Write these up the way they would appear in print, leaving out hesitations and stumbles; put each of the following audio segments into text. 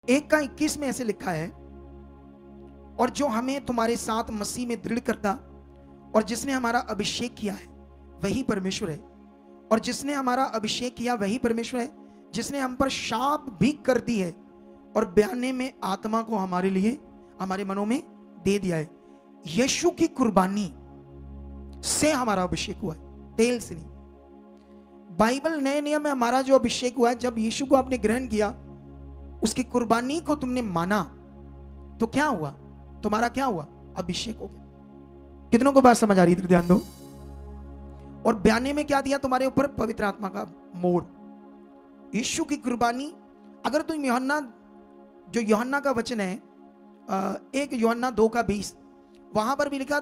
1:21 में ऐसे लिखा है, और जो हमें तुम्हारे साथ मसीह में दृढ़ करता और जिसने हमारा अभिषेक किया है वही परमेश्वर है। और जिसने हमारा अभिषेक किया वही परमेश्वर है, जिसने हम पर शाप भी कर दी है और बयाने में आत्मा को हमारे लिए हमारे मनों में दे दिया है। यीशु की कुर्बानी से हमारा अभिषेक हुआ है, तेल से नहीं। बाइबल नए नियम में हमारा जो अभिषेक हुआ है, जब यीशु को आपने ग्रहण किया, उसकी कुर्बानी को तुमने माना, तो क्या हुआ? तुम्हारा क्या हुआ? अभिषेक हो गया। कितनों को बात समझ आ रही है? ध्यान दो। और बयाने में क्या दिया तुम्हारे ऊपर? पवित्र आत्मा का मोड़। यीशु की कुर्बानी, अगर तुम यूहन्ना का वचन है 1 यूहन्ना 2:20, वहां पर भी लिखा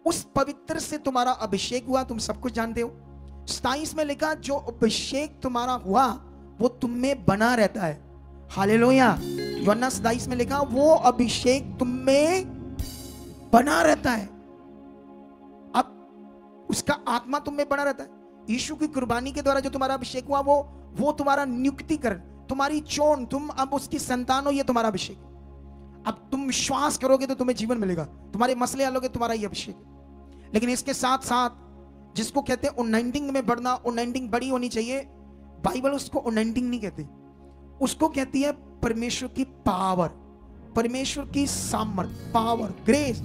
उस पवित्र से तुम्हारा अभिषेक हुआ, तुम सब कुछ जानते हो। 27 में लिखा जो अभिषेक तुम्हारा हुआ वो तुम में बना रहता है। हालेलुया। यूहन्ना 27 में लिखा वो अभिषेक तुम में बना रहता है। अब उसका आत्मा तुम में बना रहता है। यीशु की कुर्बानी के द्वारा जो तुम्हारा अभिषेक हुआ वो तुम्हारा नियुक्तिकरण, तुम्हारी चोन, तुम अब उसकी संतान हो, ये तुम्हारा अभिषेक। अब तुम विश्वास करोगे तो तुम्हें जीवन मिलेगा, तुम्हारे मसले हल होंगे, तुम्हारा ये अभिषेक। लेकिन इसके साथ साथ जिसको कहते हैं उन्नाइंटिंग में बढ़ना, उन्नाइंटिंग बड़ी होनी चाहिए, बाइबल उसको उन्नाइंटिंग नहीं कहती, उसको कहती है परमेश्वर की पावर, परमेश्वर की सामर्थ, पावर, ग्रेस।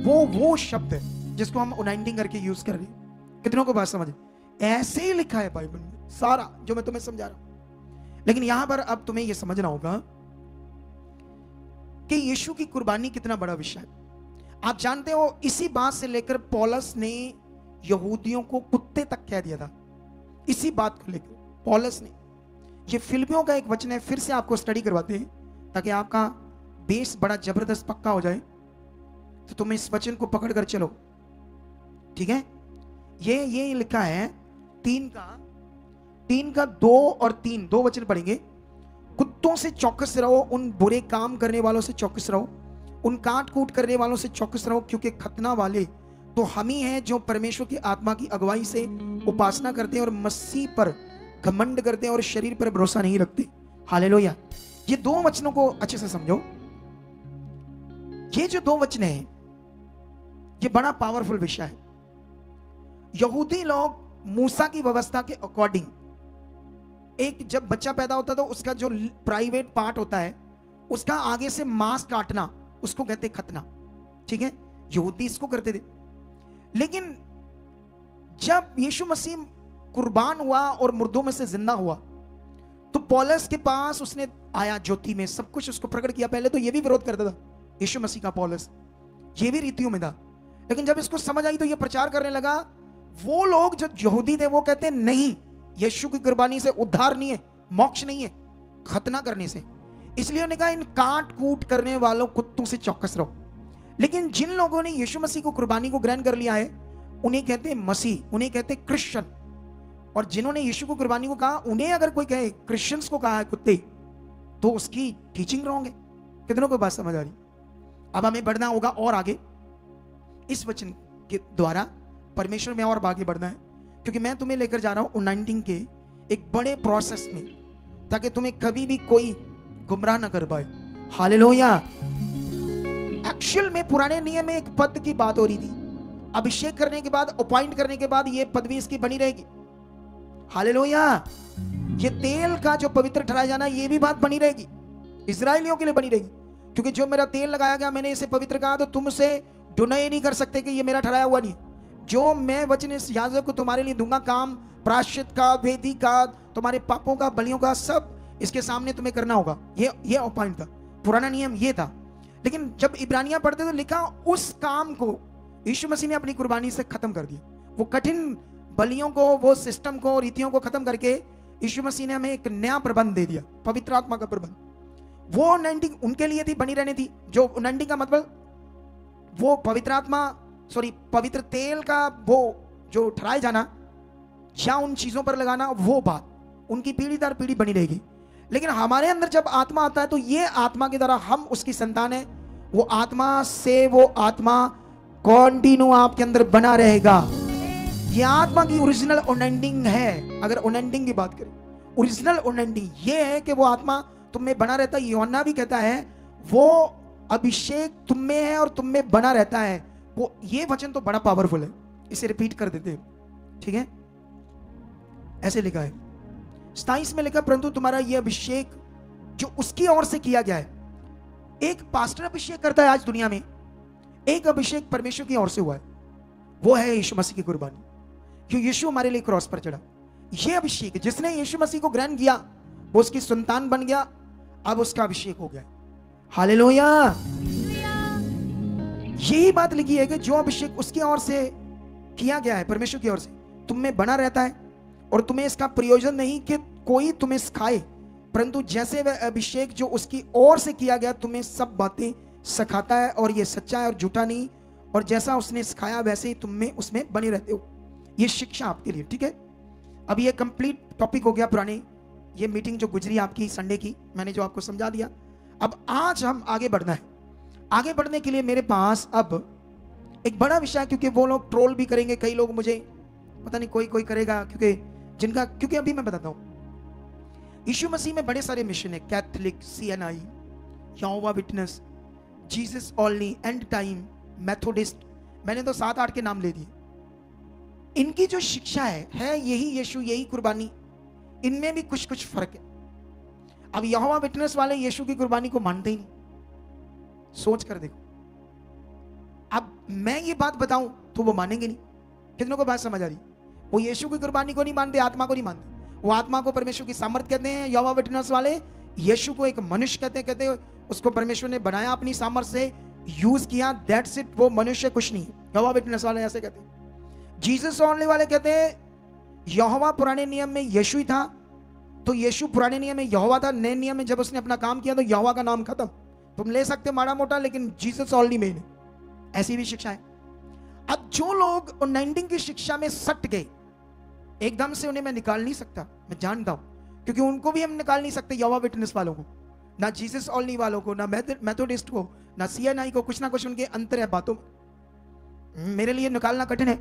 वो शब्द है जिसको हम उन्नाइंटिंग करके यूज कर रहे हैं। कितनों को बात समझ? ऐसे ही लिखा है बाइबल में सारा जो मैं तुम्हें समझा रहा हूं। लेकिन यहां पर अब तुम्हें यह समझना होगा कि यीशु की कुर्बानी कितना बड़ा विषय है। आप जानते हो, इसी बात से लेकर पौलुस ने यहूदियों को कुत्ते तक कह दिया था। इसी बात को लेकर पौलुस ने, ये फिलिपियों का एक वचन है, फिर से आपको स्टडी करवाते हैं ताकि आपका बेस बड़ा जबरदस्त पक्का हो जाए। तो तुम इस वचन को पकड़ कर चलो, ठीक है? ये लिखा है 3 का 2 और 3, 2 वचन पढ़ेंगे। कुत्तों से चौकस रहो, उन बुरे काम करने वालों से चौकस रहो, उन काट कूट करने वालों से चौकस रहो, क्योंकि खतना वाले तो हम ही हैं जो परमेश्वर की आत्मा की अगुवाई से उपासना करते हैं और मसीह पर घमंड करते हैं और शरीर पर भरोसा नहीं रखते। हालेलुया। ये 2 वचनों को अच्छे से समझो। ये जो 2 वचन हैं, ये बड़ा पावरफुल विषय है। यहूदी लोग मूसा की व्यवस्था के अकॉर्डिंग, एक जब बच्चा पैदा होता तो उसका जो प्राइवेट पार्ट होता है, उसका आगे से मांस काटना, उसको कहते खतना, ठीक है? यहूदी इसको करते थे। लेकिन जब यीशु मसीह कुर्बान हुआ और मुर्दों में से जिंदा हुआ, तो पौलुस के पास उसने आया, ज्योति में सब कुछ उसको प्रकट किया। पहले तो ये भी विरोध करता था यीशु मसीह का पौलुस, ये भी रीतियों में था। लेकिन जब इसको समझ आई तो ये प्रचार करने लगा। वो लोग जो यहूदी थे वो कहते नहीं, यीशु की कुर्बानी से उद्धार नहीं है, मोक्ष नहीं है, खतना करने से। इसलिए उन्होंने कहा इन काट कूट करने वालों कुत्तों से चौकस रहो। लेकिन जिन लोगों ने यीशु मसीह को कुर्बानी को ग्रहण कर लिया है, उन्हें कहते हैं मसीह, उन्हें कहते हैं क्रिश्चियन। और जिन्होंने यीशु को कुर्बानी को कहा, उन्हें अगर कोई कहे क्रिश्चियंस को कहा है कुत्ते, तो उसकी टीचिंग रॉन्ग है। कितनों को बात समझ आ रही? अब हमें बढ़ना होगा और आगे, इस वचन के द्वारा परमेश्वर में और आगे बढ़ना है, क्योंकि मैं तुम्हें लेकर जा रहा हूं उन्नाइंटिंग के एक बड़े प्रोसेस में, ताकि तुम्हें कभी भी कोई गुमराह ना कर पाए। हालेलुया। एक्चुअल में पुराने नियम में एक पद की बात हो रही थी, अभिषेक करने के बाद, अपॉइंट करने के बाद ये पदवी इसकी बनी रहेगी। हालेलुया। ये तेल का जो पवित्र ठहराया जाना, ये भी बात बनी रहेगी, इजराइलियों के लिए बनी रहेगी। क्योंकि जो मेरा तेल लगाया गया, मैंने इसे पवित्र कहा, तो तुम उसे डिनाई नहीं कर सकते कि ये मेरा ठहराया हुआ नहीं। जो मैं वचन इस याजक को तुम्हारे लिए दूंगा, काम प्रायश्चित का, वेदी का, तुम्हारे पापों का, बलियों का, सब इसके सामने तुम्हें करना होगा। ये अपॉइंट था, पुराना नियम ये था। लेकिन जब इब्रानियां पढ़ते तो लिखा उस काम को यीशु मसीह ने अपनी कुर्बानी से खत्म कर दिया। वो कठिन बलियों को, वो सिस्टम को, रीतियों को खत्म करके यीशु मसीह ने हमें एक नया प्रबंध दे दिया, पवित्र आत्मा का प्रबंध। वो अनएंडिंग उनके लिए थी, बनी रहने थी। जो अनएंडिंग का मतलब वो पवित्र आत्मा, सॉरी पवित्र तेल का वो जो ठहराए जाना या उन चीजों पर लगाना, वो बात उनकी पीढ़ी दर पीढ़ी बनी रहेगी। लेकिन हमारे अंदर जब आत्मा आता है, तो ये आत्मा की तरह हम उसकी संतान है। वो आत्मा से वो आत्मा कॉन्टिन्यू आपके अंदर बना रहेगा। ये आत्मा की ओरिजिनल अनएंडिंग है। अगर अनएंडिंग की बात करें, ओरिजिनल अनएंडिंग ये है कि वो आत्मा तुम में बना रहता है। यूहन्ना भी कहता है वो अभिषेक तुम में है और तुम में बना रहता है। वो ये वचन तो बड़ा पावरफुल है, इसे रिपीट कर देते हैं, ठीक है। ऐसे लिखा है 27 में लिखा, परंतु तुम्हारा ये अभिषेक जो उसकी ओर से किया गया है। एक पास्टर अभिषेक करता है आज दुनिया में, एक अभिषेक परमेश्वर की ओर से हुआ है, वो है यीशु मसीह की कुर्बानी। क्यों? यीशु हमारे लिए क्रॉस पर चढ़ा। ये अभिषेक जिसने यीशु मसीह को ग्रहण किया वो उसकी संतान बन गया, अब उसका अभिषेक हो गया। हालेलुया। यही बात लिखी है कि जो अभिषेक उसकी ओर से किया गया है, परमेश्वर की ओर से, तुम में बना रहता है और तुम्हें इसका प्रयोजन नहीं कि कोई तुम्हें सिखाए, परंतु जैसे वह अभिषेक जो उसकी ओर से किया गया तुम्हें सब बातें सिखाता है और ये सच्चा है और झूठा नहीं, और जैसा उसने सिखाया वैसे ही तुम में उसमें बने रहते हो। ये शिक्षा आपके लिए, ठीक है। अब ये कंप्लीट टॉपिक हो गया पुराने, ये मीटिंग जो गुजरी आपकी संडे की, मैंने जो आपको समझा दिया। अब आज हम आगे बढ़ना है। आगे बढ़ने के लिए मेरे पास अब एक बड़ा विषय है, क्योंकि वो लोग ट्रोल भी करेंगे, कई लोग मुझे पता नहीं कोई करेगा, क्योंकि अभी मैं बताता हूं यीशु मसीह में बड़े सारे मिशन है, Catholic, CNI, Jehovah witness, Jesus only, and time, Methodist, मैंने तो 7-8 के नाम ले दिए। इनकी जो शिक्षा है यही यीशु, यही कुर्बानी, इनमें भी कुछ कुछ फर्क है। अब यहोवा विटनेस वाले यीशु की कुर्बानी को मानते ही नहीं, सोच कर देखो। अब मैं ये बात बताऊं तो वो मानेंगे नहीं। कितनों को बात समझ आ रही? वो यीशु की कुर्बानी को नहीं मानते, आत्मा को नहीं मानते। वो आत्मा को परमेश्वर की सामर्थ कहते हैं यहोवा विटनेस वाले, यीशु को एक मनुष्य कहते हैं उसको परमेश्वर ने बनाया, अपनी सामर्थ से यूज किया, दैट्स इट। वो मनुष्य कुछ नहीं। यहोवा विटनेस वाले ऐसे कहते हैं। जीसस ओनली वाले कहते हैं यहोवा पुराने नियम में यीशु ही था, तो यीशु पुराने नियम में यहोवा था, नए नियम में जब उसने अपना काम किया तो यहोवा का नाम खत्म। तुम ले सकते माड़ा मोटा, लेकिन जीसस ओनली मेन है। ऐसी भी शिक्षा है। अब जो लोग 19 की शिक्षा में सट गए, एकदम से उन्हें मैं निकाल नहीं सकता, मैं जानता हूं, क्योंकि उनको भी हम निकाल नहीं सकते, यहोवा विटनेस वालों को, ना जीसस ओनली वालों को, ना मेथोडिस्ट को, ना CNI को। कुछ ना कुछ उनके अंतर है बातों में। मेरे लिए निकालना कठिन है,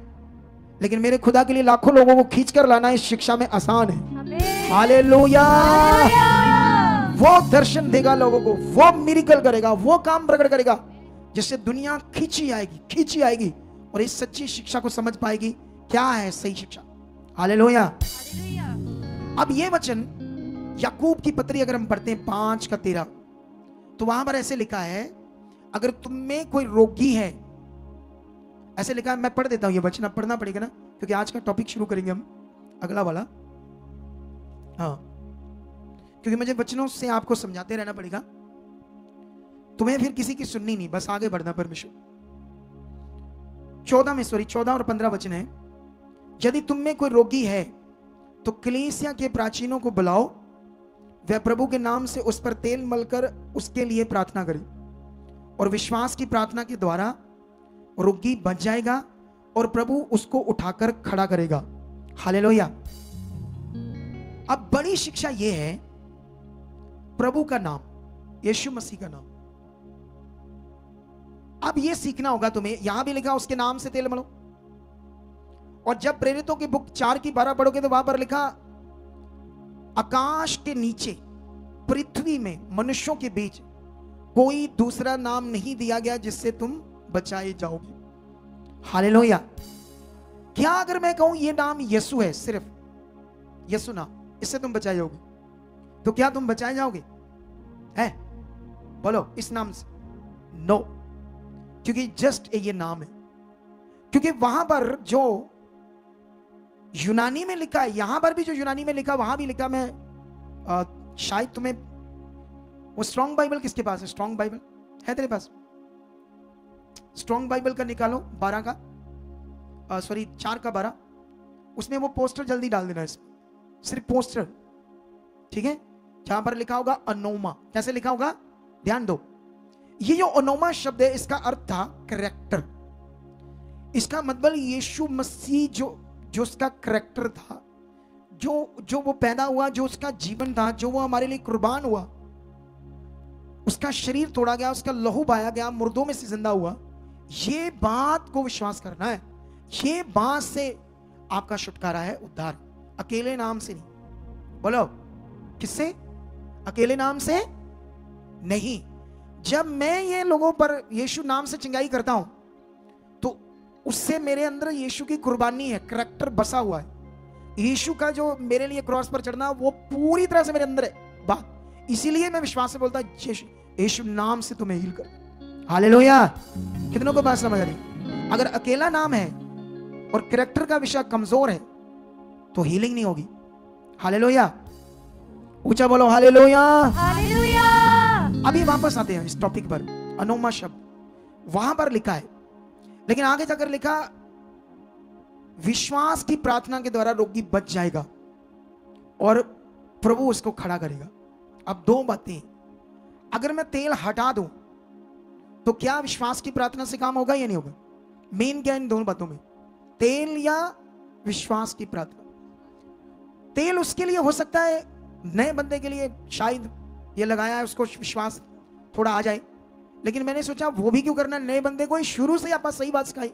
लेकिन मेरे खुदा के लिए लाखों लोगों को खींच कर लाना इस शिक्षा में आसान है। हालेलुया। वो दर्शन देगा लोगों को, वो मिरेकल करेगा, वो काम प्रकट करेगा जिससे दुनिया खींची आएगी और इस सच्ची शिक्षा को समझ पाएगी क्या है सही शिक्षा। हालेलुया। अब ये वचन याकूब की पत्री अगर हम पढ़ते हैं 5:13, तो वहां पर ऐसे लिखा है, अगर तुम में कोई रोगी है, ऐसे लिखा है, मैं पढ़ देता हूं ये वचन, अब पढ़ना पड़ेगा ना, क्योंकि आज का टॉपिक शुरू करेंगे हम अगला वाला। हाँ, क्योंकि मुझे वचनों से आपको समझाते रहना पड़ेगा, तुम्हें फिर किसी की सुननी नहीं, बस आगे बढ़ना। परमेश्वर 14 और 15 वचन है, यदि तुम में कोई रोगी है तो कलीसिया के प्राचीनों को बुलाओ, वह प्रभु के नाम से उस पर तेल मलकर उसके लिए प्रार्थना करे, और विश्वास की प्रार्थना के द्वारा रोगी बच जाएगा और प्रभु उसको उठाकर खड़ा करेगा। हालेलुया। अब बड़ी शिक्षा यह है, प्रभु का नाम, यीशु मसीह का नाम। अब यह सीखना होगा तुम्हें। यहां भी लिखा उसके नाम से तेल मलो, और जब प्रेरितों की बुक 4:12 पढ़ोगे तो वहां पर लिखा, आकाश के नीचे पृथ्वी में मनुष्यों के बीच कोई दूसरा नाम नहीं दिया गया जिससे तुम बचाए जाओगे। हालेलुया। क्या अगर मैं कहूं ये नाम यीशु है, सिर्फ यीशु नाम, इससे तुम बचाए जाओगे, तो क्या तुम बचाए जाओगे? है? बोलो इस नाम से। नो, क्योंकि जस्ट ये नाम है। क्योंकि वहां पर जो यूनानी में लिखा है, यहां पर भी जो यूनानी में लिखा वहां भी लिखा, मैं शायद तुम्हें वो स्ट्रॉन्ग बाइबल किसके पास है? स्ट्रॉन्ग बाइबल है तेरे पास? स्ट्रॉन्ग बाइबल का निकालो 4:12, उसमें वो पोस्टर जल्दी डाल देना, इसमें सिर्फ पोस्टर, ठीक है? जहां पर लिखा होगा अनोमा, कैसे लिखा होगा ध्यान दो। ये जो अनोमा शब्द है इसका अर्थ था कैरेक्टर। इसका मतलब यीशु मसीह जो उसका कैरेक्टर था, जो वो पैदा हुआ, जो उसका जीवन था, जो वो हमारे लिए कुर्बान हुआ, उसका शरीर तोड़ा गया, उसका लहू बहाया गया, मुर्दों में से जिंदा हुआ, ये बात को विश्वास करना है। ये बात से आपका छुटकारा है, उद्धार, अकेले नाम से नहीं। बोलो किससे? अकेले नाम से नहीं। जब मैं ये लोगों पर यीशु नाम से चिंगाई करता हूं तो उससे मेरे अंदर यीशु की कुर्बानी है, करैक्टर बसा हुआ है। यीशु का जो मेरे लिए क्रॉस पर चढ़ना वो पूरी तरह से मेरे अंदर है बात। इसीलिए मैं विश्वास से बोलता यीशु नाम से तुम्हें हील कर। हालेलुया। कितनों को बात समझ आ रही? अगर अकेला नाम है और करैक्टर का विषय कमजोर है तो हीलिंग नहीं होगी। हालेलुया। ऊंचा बोलो हालेलुया। हालेलुया। अभी वापस आते हैं इस टॉपिक पर। अनोमा शब्द वहां पर लिखा है, लेकिन आगे जाकर लिखा विश्वास की प्रार्थना के द्वारा रोगी बच जाएगा और प्रभु उसको खड़ा करेगा। अब दो बातें, अगर मैं तेल हटा दूं तो क्या विश्वास की प्रार्थना से काम होगा या नहीं होगा? मेन क्या है इन दोनों बातों में, तेल या विश्वास की प्रार्थना? तेल उसके लिए हो सकता है नए बंदे के लिए, शायद ये लगाया है उसको विश्वास थोड़ा आ जाए, लेकिन मैंने सोचा वो भी क्यों करना, नए बंदे को ही शुरू से आप सही बात सिखाई।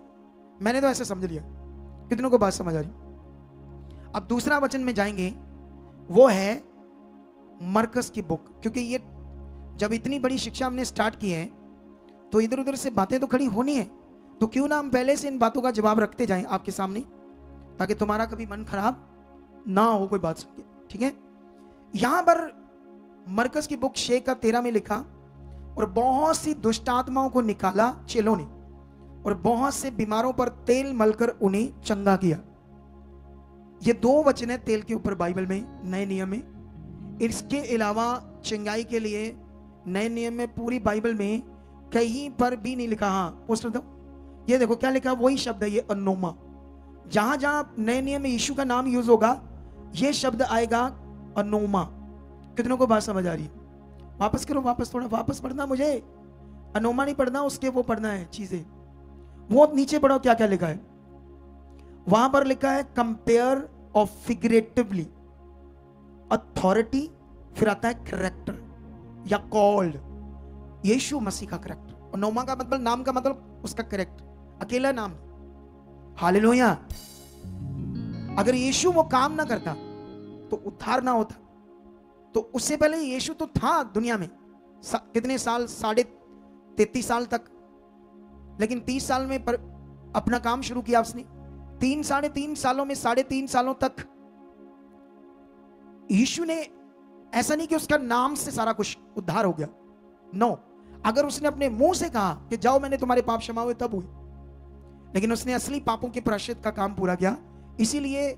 मैंने तो ऐसे समझ लिया। कितनों को बात समझ आ रही? अब दूसरा वचन में जाएंगे, वो है मरकस की बुक। क्योंकि ये जब इतनी बड़ी शिक्षा हमने स्टार्ट की है तो इधर उधर से बातें तो खड़ी होनी है, तो क्यों ना हम पहले से इन बातों का जवाब रखते जाएं आपके सामने, ताकि तुम्हारा कभी मन खराब ना हो कोई बात सुन के। ठीक है, यहां पर मरकस की बुक 6:13 में लिखा, और बहुत सी दुष्ट आत्माओं को निकाला चेलों ने और बहुत से बीमारों पर तेल मलकर उन्हें चंगा किया। ये दो वचन है तेल के ऊपर बाइबल में, नए नियम में। इसके अलावा चंगाई के लिए नए नियम में पूरी बाइबल में कहीं पर भी नहीं लिखा। हाँ पोस्टर दो, ये देखो क्या लिखा, वही शब्द है ये अनोमा। जहां जहां नए नियम में यीशु का नाम यूज होगा ये शब्द आएगा अनोमा। कितनों को बात समझ आ रही है? वापस करो, वापस थोड़ा वापस पढ़ना, मुझे अनोमा नहीं पढ़ना, उसके वो पढ़ना है चीजें। वो नीचे पढ़ो क्या क्या लिखा है। वहां पर लिखा है कंपेयर ऑफ फिगरेटिवली, अथॉरिटी, फिर आता है करेक्टर या कॉल्ड, यीशु मसीह का करेक्टर। अनोमा का मतलब, नाम का मतलब उसका करेक्टर, अकेला नाम। हालेलुया। अगर यीशु वो काम ना करता तो उद्धार ना होता। तो उससे पहले यीशु तो था दुनिया में कितने साल, 33.5 साल तक, लेकिन 30 साल में अपना काम शुरू किया उसने। 3-3.5 सालों में 3.5 सालों तक यीशु ने, ऐसा नहीं कि उसका नाम से सारा कुछ उद्धार हो गया, नो। अगर उसने अपने मुंह से कहा कि जाओ मैंने तुम्हारे पाप क्षमा हुए तब हुए, लेकिन उसने असली पापों के प्रायश्चित का काम पूरा किया। इसीलिए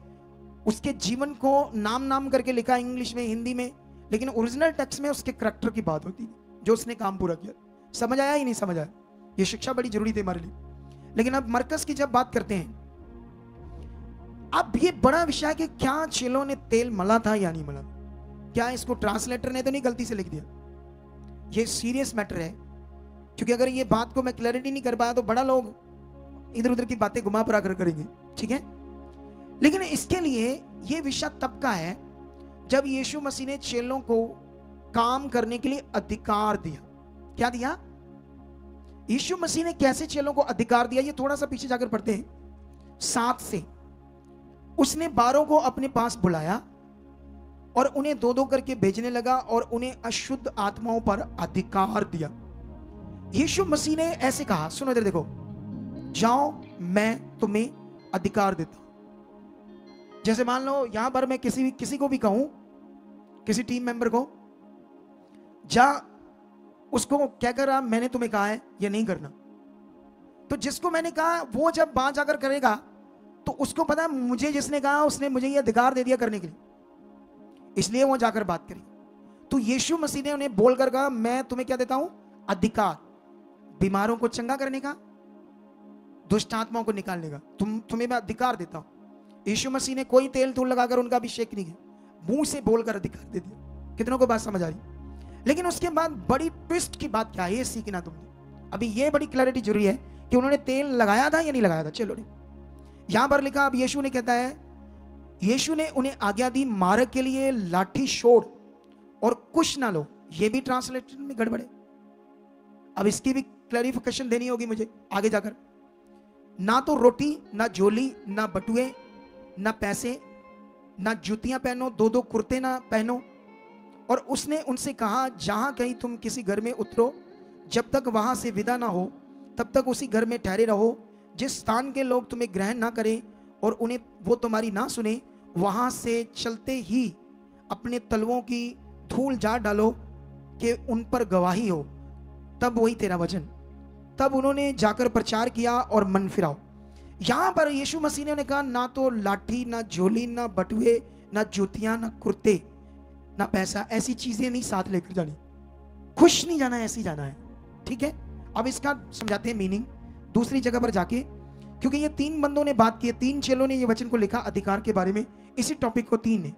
उसके जीवन को नाम नाम करके लिखा इंग्लिश में, हिंदी में, लेकिन ओरिजिनल टेक्स्ट में उसके करैक्टर की बात होती है जो उसने काम पूरा किया। समझ आया ही नहीं समझ आया? ये शिक्षा बड़ी जरूरी थी हमारे लिए। लेकिन अब मरकस की जब बात करते हैं, अब ये बड़ा विषय है कि क्या चेलों ने तेल मला था या नहीं मला। क्या इसको ट्रांसलेटर ने तो नहीं गलती से लिख दिया? ये सीरियस मैटर है, क्योंकि अगर ये बात को मैं क्लैरिटी नहीं कर पाया तो बड़ा लोग इधर उधर की बातें घुमा फिरा कर करेंगे। ठीक है, लेकिन इसके लिए ये विषय तब का है जब यीशु मसीह ने चेलों को काम करने के लिए अधिकार दिया। क्या दिया? यीशु मसीह ने कैसे चेलों को अधिकार दिया, ये थोड़ा सा पीछे जाकर पढ़ते हैं 7 से। उसने 12 को अपने पास बुलाया और उन्हें 2-2 करके भेजने लगा और उन्हें अशुद्ध आत्माओं पर अधिकार दिया। यीशु मसीह ने ऐसे कहा, सुनो इधर देखो, जाओ मैं तुम्हें अधिकार देता हूं। जैसे मान लो यहां पर मैं किसी को भी कहूं, किसी टीम मेंबर को, जा उसको क्या कर रहा, मैंने तुम्हें कहा है ये नहीं करना, तो जिसको मैंने कहा वो जब वहां जाकर करेगा तो उसको पता है मुझे जिसने कहा उसने मुझे ये अधिकार दे दिया करने के लिए, इसलिए वो जाकर बात करी। तो यीशु मसीह ने उन्हें बोलकर कहा, मैं तुम्हें क्या देता हूं? अधिकार, बीमारों को चंगा करने का, दुष्ट आत्माओं को निकालने का, तुम्हें मैं अधिकार देता हूं। यीशु मसीह ने कोई तेल तूल लगाकर उनका अभिषेक नहीं किया, मुंह से बोलकर अधिकार दे दिया। कितनों को बात समझ आ रही? लेकिन उसके बाद बड़ी ट्विस्ट की बात क्या है ये सीखना तुमने। अभी ये बड़ी क्लैरिटी जरूरी है कि उन्होंने तेल लगाया था या नहीं लगाया था। चलो यहां पर लिखा, अब यीशु ने कहता है, यीशु ने उन्हें आज्ञा दी, मार्ग के लिए लाठी छोड़ और कुछ ना लो। ये भी ट्रांसलेशन में गड़बड़ है, अब इसकी भी क्लैरिफिकेशन देनी होगी मुझे आगे जाकर। ना तो रोटी, ना झोली, ना बटुए, ना पैसे, ना जूतियां पहनो, 2-2 कुर्ते ना पहनो, और उसने उनसे कहा, जहां कहीं तुम किसी घर में उतरो, जब तक वहां से विदा ना हो तब तक उसी घर में ठहरे रहो। जिस स्थान के लोग तुम्हें ग्रहण ना करें और उन्हें वो तुम्हारी ना सुने, वहां से चलते ही अपने तलवों की धूल झाड़ डालो कि उन पर गवाही हो। तब वही तेरा वचन। तब उन्होंने जाकर प्रचार किया और मन फिराओ। यहां पर यीशु मसीह ने उन्हें कहा, ना तो लाठी, ना झोली, ना बटुए, ना जूतियां, ना कुर्ते, ना पैसा, ऐसी चीजें नहीं साथ लेकर जानी। खुश नहीं जाना है, ऐसी जाना है। ठीक है, अब इसका समझाते हैं मीनिंग दूसरी जगह पर जाके, क्योंकि ये 3 बंदों ने बात की है, 3 चेलों ने ये वचन को लिखा अधिकार के बारे में। इसी टॉपिक को 3 ने,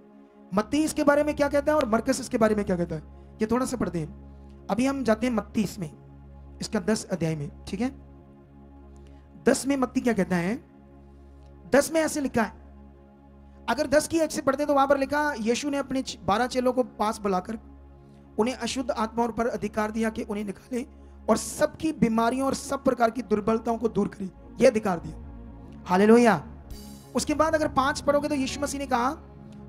मत्ती इसके बारे में क्या कहता है और मरकस इसके बारे में क्या कहता है, ये थोड़ा सा पढ़ते हैं। अभी हम जाते हैं मत्ती इसमें, इसका 10 अध्याय में। ठीक है, 10 में मत्ती क्या कहता है। 10 में ऐसे लिखा है, अगर 10 की 1 से पढ़ते तो वहां पर लिखा, यीशु ने अपने 12 चेलों को पास बुलाकर उन्हें अशुद्ध आत्माओं पर अधिकार दिया कि उन्हें निकाले और सबकी बीमारियों और सब प्रकार की दुर्बलताओं को दूर करे। यह अधिकार दिया। हालेलुया। उसके बाद अगर 5 पढ़ोगे तो यीशु मसीह ने कहा,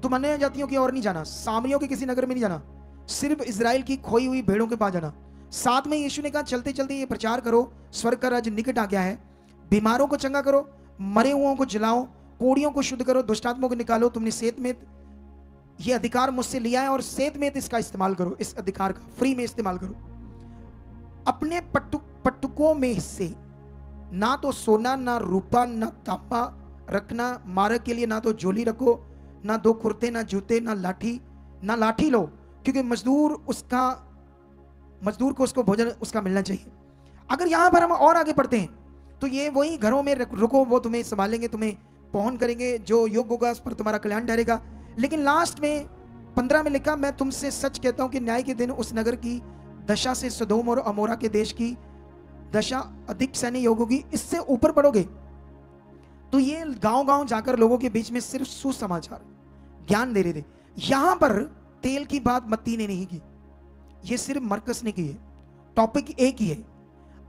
तुम अन्य जातियों की ओर नहीं जाना, सामरियों के किसी नगर में नहीं जाना, सिर्फ इजराइल की खोई हुई भेड़ों के पास जाना। 7 में यीशु ने कहा, चलते चलते ये प्रचार करो, स्वर्ग का राज्य निकट आ गया है। बीमारों को चंगा करो, मरे हुओं को जिलाओ, कोड़ियों को शुद्ध करो, दुष्टात्माओं को निकालो। तुमने सेत में ये अधिकार मुझसे लिया है और सेत में इसका इस्तेमाल करो, इस अधिकार का फ्री में इस्तेमाल करो। अपने पट्टुकों में से ना तो सोना, ना रूपा, ना तांबा रखना, मार्ग के लिए ना तो झोली रखो, ना 2 कुर्ते, ना जूते, ना लाठी लो, क्योंकि मजदूर को उसको भोजन उसका मिलना चाहिए। अगर यहां पर हम और आगे पढ़ते हैं तो ये वही घरों में रुको, वो तुम्हें संभालेंगे, तुम्हें पहुंच करेंगे, जो योग्य होगा उस पर तुम्हारा कल्याण ठहरेगा। लेकिन लास्ट में 15 में लिखा, मैं तुमसे सच कहता हूं कि न्याय के दिन उस नगर की दशा से सदोम और अमोरा के देश की दशा अधिक सहने योग्य होगी। इससे ऊपर पढ़ोगे तो ये गांव-गांव जाकर लोगों के बीच में सिर्फ सुसमाचार ज्ञान दे रहे थे। यहां पर तेल की बात मत्ती ने नहीं की, ये सिर्फ मरकस ने की है। टॉपिक एक ही है।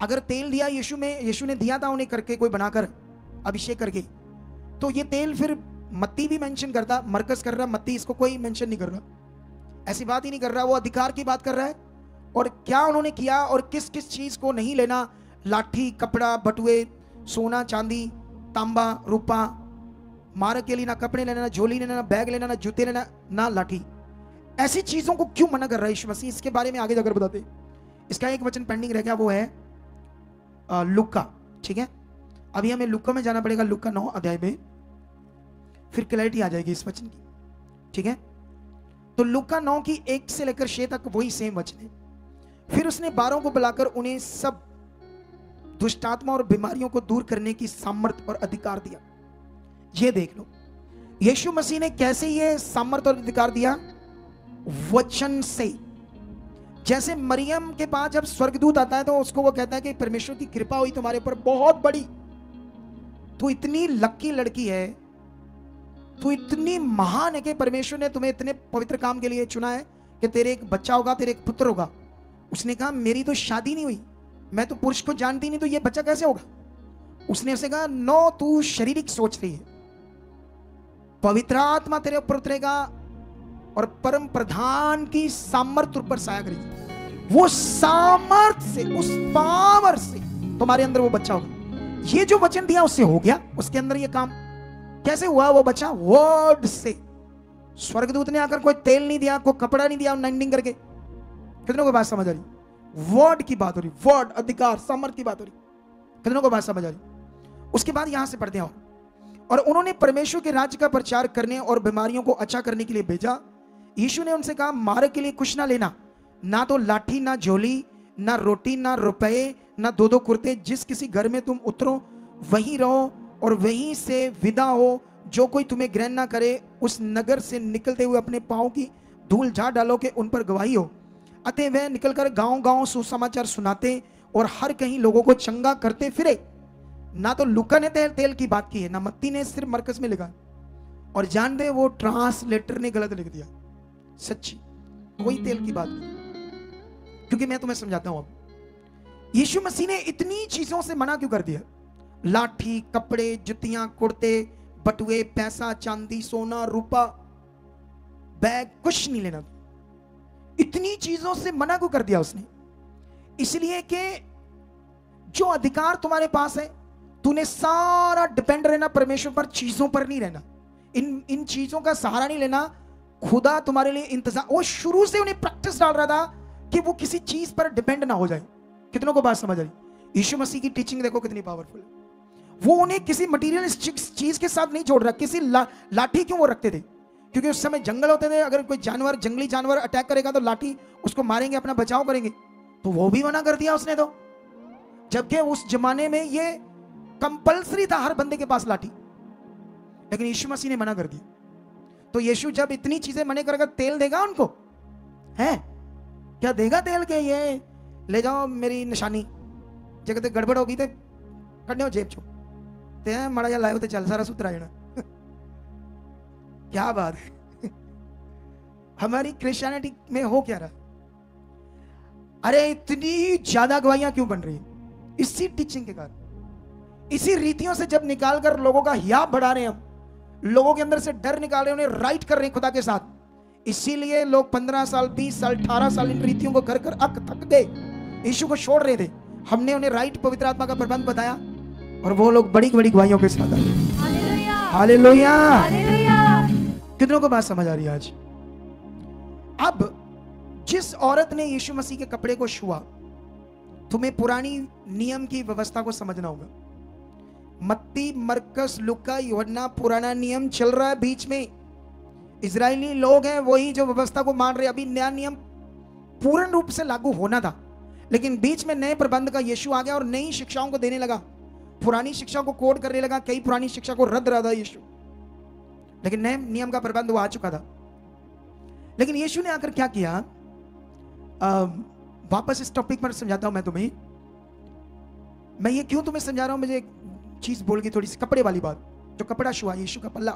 अगर तेल दिया यीशु ने दिया था उन्हें करके, कोई बनाकर अभिषेक करके, तो ये तेल फिर मत्ती भी मेंशन करता, मरकस कर रहा, मत्ती इसको कोई मेंशन नहीं कर रहा, ऐसी बात ही नहीं कर रहा। वो अधिकार की बात कर रहा है और क्या उन्होंने किया और किस किस चीज को नहीं लेना। लाठी, कपड़ा, बटुए, सोना, चांदी, तांबा, रूपा, मार्ग के लिए ना कपड़े लेना, ना झोली लेना, ना बैग लेना, ना जूते लेना, ना लाठी। ऐसी चीजों को क्यों मना कर रहा है यीशु मसीह, इसके बारे में आगे जाकर बताते। इसका एक वचन पेंडिंग रह गया, वो है लुका। ठीक है, अभी हमें लुका में जाना पड़ेगा, लुका 9 अध्याय में, फिर क्लैरिटी आ जाएगी इस वचन की। ठीक है, तो लुका 9 की 1 से लेकर 6 तक वही सेम वचन है। फिर उसने 12 को बुलाकर उन्हें सब दुष्टात्मा और बीमारियों को दूर करने की सामर्थ और अधिकार दिया। ये देख लो यीशु मसीह ने कैसे ये सामर्थ और अधिकार दिया, वचन से। जैसे मरियम के पास जब स्वर्गदूत आता है तो उसको वो कहता है कि परमेश्वर की कृपा हुई तुम्हारे ऊपर बहुत बड़ी, तू इतनी लकी लड़की है, तू इतनी महान है कि परमेश्वर ने तुम्हें इतने पवित्र काम के लिए चुना है कि तेरे एक बच्चा होगा, तेरे एक पुत्र होगा। उसने कहा मेरी तो शादी नहीं हुई, मैं तो पुरुष को जानती नहीं, तो ये बच्चा कैसे होगा। उसने उसे कहा नो, तू शारीरिक सोच रही है, पवित्र आत्मा तेरे ऊपर उतरेगा और परम प्रधान की सामर्थ ऊपर साया करेगी। वो सामर्थ से, उस पावर से तुम्हारे अंदर वो बच्चा होगा। ये जो वचन दिया उससे हो गया, उसके अंदर ये काम कैसे हुआ। वो बच्चा वर्ड से, स्वर्गदूत ने आकर कोई तेल नहीं दिया, कोई कपड़ा नहीं दिया नाइंडिंग करके। कितनों को बात समझ आ रही, वर्ड की बात हो रही, वर्ड, अधिकार, सामर्थ की बात हो रही। कितनों को बात समझ आ रही। उसके बाद यहां से पढ़ते हैं, और उन्होंने परमेश्वर के राज्य का प्रचार करने और बीमारियों को अच्छा करने के लिए भेजा। यीशु ने उनसे कहा मार्ग के लिए कुछ ना लेना, ना तो लाठी, ना झोली, ना रोटी, ना रुपए, ना 2-2 कुर्ते। जिस किसी घर में तुम उतरो वहीं रहो और वहीं से विदा हो। जो कोई तुम्हें ग्रहण ना करे उस नगर से निकलते हुए अपने पांव की धूल झाड़ डालो कि उन पर गवाही हो। अतः वह निकलकर गांव-गांव सुसमाचार सुनाते और हर कहीं लोगों को चंगा करते फिरे। ना तो लूका ने तेल की बात की है, ना मत्ती ने, सिर्फ मरकस में लिखा। और जान दे वो ट्रांसलेटर ने गलत लिख दिया, सच्ची वही तेल की बात की। क्योंकि मैं तुम्हें समझाता हूं, अब यीशु मसीह ने इतनी चीजों से मना क्यों कर दिया। लाठी, कपड़े, जुतियां, कुर्ते, बटुए, पैसा, चांदी, सोना, रूपा, बैग, कुछ नहीं लेना। इतनी चीजों से मना को कर दिया उसने, इसलिए कि जो अधिकार तुम्हारे पास है, तूने सारा डिपेंड रहना परमेश्वर पर, चीजों पर नहीं रहना, इन चीजों का सहारा नहीं लेना। खुदा तुम्हारे लिए इंतजार, वो शुरू से उन्हें प्रैक्टिस डाल रहा था कि वो किसी चीज पर डिपेंड ना हो जाए। कितनों को बात समझ आई? यीशु मसीह की टीचिंग देखो कितनी पावरफुल है। वो उन्हें किसी मटीरियलिस्टिक चीज के साथ नहीं जोड़ रहा। किसी लाठी क्यों वो रखते थे? क्योंकि उस समय जंगल होते थे, अगर कोई जानवर, जंगली जानवर अटैक करेगा तो लाठी उसको मारेंगे, अपना बचाव करेंगे, तो वो भी मना कर दिया उसने तो। जबकि उस जमाने में ये कंपल्सरी था हर बंदे के पास लाठी, लेकिन यीशु मसीह ने मना कर दिया। तो यीशु जब इतनी चीजें मना करेगा, तेल देगा उनको? है क्या देगा तेल के ये ले जाओ मेरी निशानी, जगह गड़बड़ होगी तो कड़ने हो जेब चो ते माड़ा जा लाए तो चल सारा सुतरा जाना। क्या बात है। हमारी क्रिश्चियनिटी में हो क्या रहा? अरे इतनी ज्यादा गवाहियां क्यों बन रही है? इसी टीचिंग के कारण, इसी रीतियों से जब निकाल कर लोगों का हियाब बढ़ा रहे हैं हम, लोगों के अंदर से डर निकाल रहे हैं, उन्हें राइट कर रहे हैं खुदा के साथ। इसीलिए लोग 15 साल 20 साल 18 साल इन रीतियों को कर कर अक थक गए, यीशु को छोड़ रहे थे। हमने उन्हें राइट पवित्र आत्मा का प्रबंध बताया और वो लोग बड़ी बड़ी गवाहियों के साथ आए। हालेलुया। कितनों को बात समझ आ रही है आज? अब जिस औरत ने यीशु मसीह के कपड़े को छुआ, तुम्हें पुरानी नियम की व्यवस्था को समझना होगा। मत्ती, मरकस, लुका, यूहन्ना, पुराना नियम चल रहा है बीच में। इजरायली लोग हैं वही जो व्यवस्था को मान रहे। अभी नया नियम पूर्ण रूप से लागू होना था, लेकिन बीच में नए प्रबंध का यीशु आ गया और नई शिक्षाओं को देने लगा। पुरानी शिक्षा को कोड करने लगा, कई पुरानी शिक्षा को रद्द रहा था यीशु, लेकिन नए नियम का प्रबंध वो आ चुका था। लेकिन यीशु ने आकर क्या किया? वापस इस टॉपिक पर समझाता हूं मैं तुम्हें। मैं ये क्यों तुम्हें समझा रहा हूं, मुझे एक चीज बोल गई थोड़ी सी, कपड़े वाली बात। जो कपड़ा छुआ यीशु का पल्ला,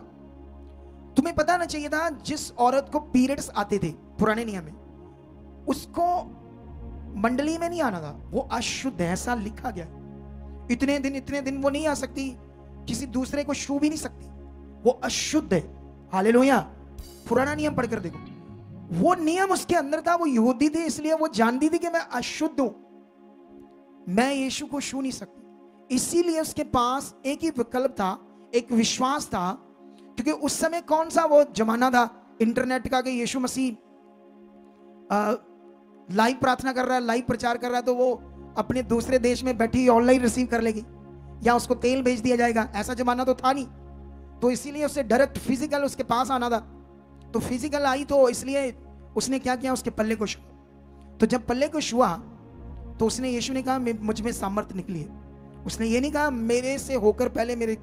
तुम्हें पता ना चाहिए था जिस औरत को पीरियड्स आते थे पुराने नियम में, उसको मंडली में नहीं आना था, वो अशुद्ध है, ऐसा लिखा गया। इतने दिन वो नहीं आ सकती, किसी दूसरे को छू भी नहीं सकती, वो अशुद्ध है। हालेलुया। पुराना नियम पढ़कर देखो, वो नियम उसके अंदर था। वो यहूदी थे, इसलिए वो जानती थी कि मैं अशुद्ध हूं, मैं यीशु को छू नहीं सकती। इसीलिए उसके पास एक ही विकल्प था, एक विश्वास था, क्योंकि उस समय कौन सा वो जमाना था इंटरनेट का कि यीशु मसीह लाइव प्रार्थना कर रहा है, लाइव प्रचार कर रहा है, तो वो अपने दूसरे देश में बैठी ऑनलाइन रिसीव कर लेगी या उसको तेल भेज दिया जाएगा। ऐसा जमाना तो था नहीं, तो इसीलिए उसे डायरेक्ट फिजिकल उसके पास आना था। तो फिजिकल आई तो इसलिए उसने क्या किया, उसके पल्ले को छुआ। तो जब पल्ले को छुआ तो उसने, यीशु ने कहा मुझ में सामर्थ निकली है। उसने ये नहीं कहा मेरे से होकर पहले मेरे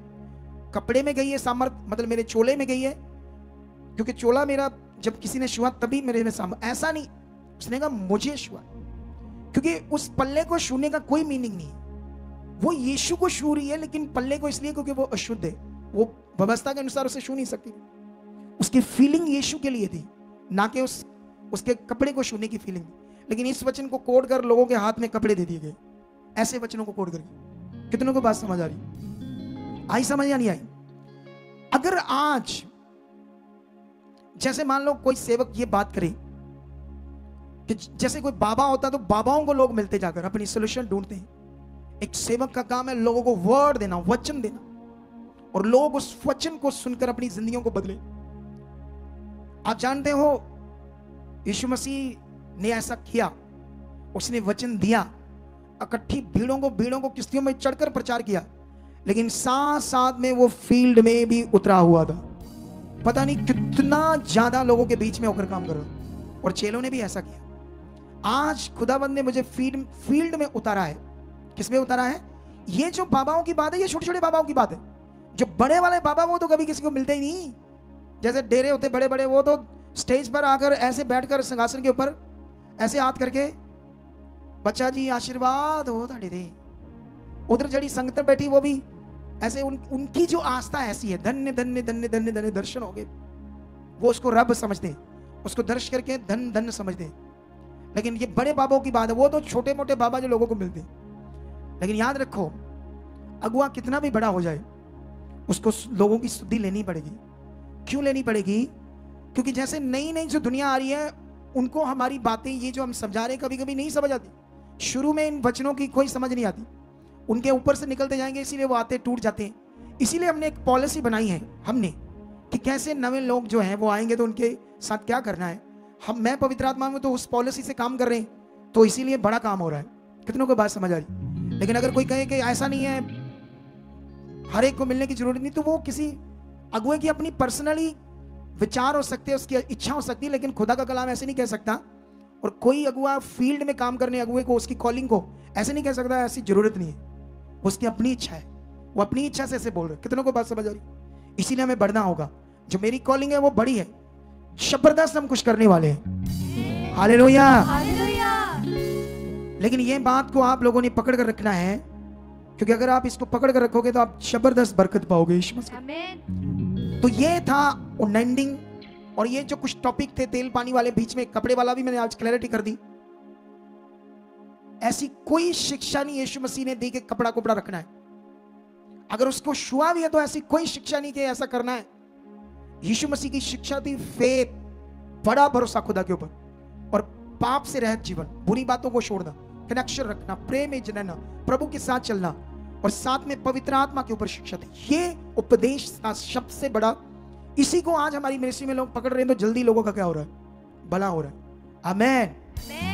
कपड़े में गई है सामर्थ, मतलब मेरे चोले में गई है, क्योंकि चोला मेरा जब किसी ने छुआ तभी मेरे में सामर्थ, ऐसा नहीं। उसने कहा मुझे छुआ, क्योंकि उस पल्ले को छूने का कोई मीनिंग नहीं है। वो यीशु को छू रही है, लेकिन पल्ले को इसलिए क्योंकि वो अशुद्ध है, वो व्यवस्था के अनुसार उसे छू नहीं सकती। उसकी फीलिंग यीशु के लिए थी, ना कि उसके कपड़े को छूने की फीलिंग। लेकिन इस वचन को कोड कर लोगों के हाथ में कपड़े दे दिए गए, ऐसे वचनों को कोड करके। कितनों को बात समझ आ रही? आई समझ या नहीं आई? अगर आज जैसे मान लो कोई सेवक ये बात करे कि जैसे कोई बाबा होता तो बाबाओं को लोग मिलते जाकर अपनी सोल्यूशन ढूंढते हैं। एक सेवक का काम है लोगों को वर्ड देना, वचन देना, और लोग उस वचन को सुनकर अपनी जिंदगियों को बदले। आप जानते हो यीशु मसीह ने ऐसा किया, उसने वचन दिया, इकट्ठी भीड़ों को किश्तियों में चढ़कर प्रचार किया, लेकिन साथ साथ में वो फील्ड में भी उतरा हुआ था। पता नहीं कितना ज्यादा लोगों के बीच में होकर काम कर रहा, और चेलों ने भी ऐसा किया। आज खुदाबंद ने मुझे फील्ड में उतारा है। किस में उतारा है? ये जो बाबाओं की बात है, ये छोटे छोटे बाबाओं की बात है। जो बड़े वाले बाबा वो तो कभी किसी को मिलते ही नहीं। जैसे डेरे होते बड़े बड़े, वो तो स्टेज पर आकर ऐसे बैठकर सिंहासन के ऊपर ऐसे हाथ करके, बच्चा जी आशीर्वाद हो ताड़े दे। उधर जड़ी संगत बैठी वो भी ऐसे, उनकी जो आस्था ऐसी है, धन्य धन्य धन्य धन्य धन्य दर्शन हो गए। वो उसको रब समझते, उसको दर्श करके धन धन समझते। लेकिन ये बड़े बाबाओं की बात है, वो तो छोटे मोटे बाबा जो लोगों को मिलते। लेकिन याद रखो, अगुआ कितना भी बड़ा हो जाए, उसको लोगों की सुधि लेनी पड़ेगी। क्यों लेनी पड़ेगी? क्योंकि जैसे नई नई जो दुनिया आ रही है, उनको हमारी बातें ये जो हम समझा रहे हैं कभी कभी नहीं समझ आती। शुरू में इन वचनों की कोई समझ नहीं आती, उनके ऊपर से निकलते जाएंगे, इसीलिए वो आते टूट जाते हैं। इसीलिए हमने एक पॉलिसी बनाई है हमने कि कैसे नए लोग जो हैं वो आएंगे तो उनके साथ क्या करना है। मैं पवित्र आत्मा में तो उस पॉलिसी से काम कर रहे हैं, तो इसीलिए बड़ा काम हो रहा है। कितनों को बात समझ आ रही? लेकिन अगर कोई कहे कि ऐसा नहीं है, हर एक को मिलने की जरूरत नहीं, तो वो किसी अगुए की अपनी पर्सनली विचार हो सकते हैं, उसकी इच्छा हो सकती है, लेकिन खुदा का कलाम ऐसे नहीं कह सकता। और कोई अगुआ फील्ड में काम करने अगुए को, उसकी कॉलिंग को ऐसे नहीं कह सकता ऐसी जरूरत नहीं है, उसकी अपनी इच्छा है, वो अपनी इच्छा से ऐसे बोल रहे। कितनों को बात समझ आ रही? इसीलिए हमें बढ़ना होगा। जो मेरी कॉलिंग है वो बड़ी है, जबरदस्त हम कुछ करने वाले हैं। हालेलुया। लेकिन ये बात को आप लोगों ने पकड़ कर रखना है, क्योंकि अगर आप इसको पकड़ कर रखोगे तो आप जबरदस्त बरकत पाओगे यीशु मसीह। तो ये था एंडिंग। और ये जो कुछ टॉपिक थे तेल पानी वाले, बीच में कपड़े वाला भी मैंने आज क्लैरिटी कर दी। ऐसी कोई शिक्षा नहीं यीशु मसीह ने दी कि कपड़ा कुपड़ा रखना है। अगर उसको छुआ भी है तो ऐसी कोई शिक्षा नहीं कि ऐसा करना है। यीशु मसीह की शिक्षा थी फेथ, बड़ा भरोसा खुदा के ऊपर, और पाप से रहित जीवन, बुरी बातों को छोड़ना, कनेक्शन रखना, प्रेम में रहना, प्रभु के साथ चलना, और साथ में पवित्र आत्मा के ऊपर शिक्षा थी। ये उपदेश था सबसे बड़ा। इसी को आज हमारी मिनिस्ट्री में लोग पकड़ रहे हैं, तो जल्दी लोगों का क्या हो रहा है? भला हो रहा है। आमीन।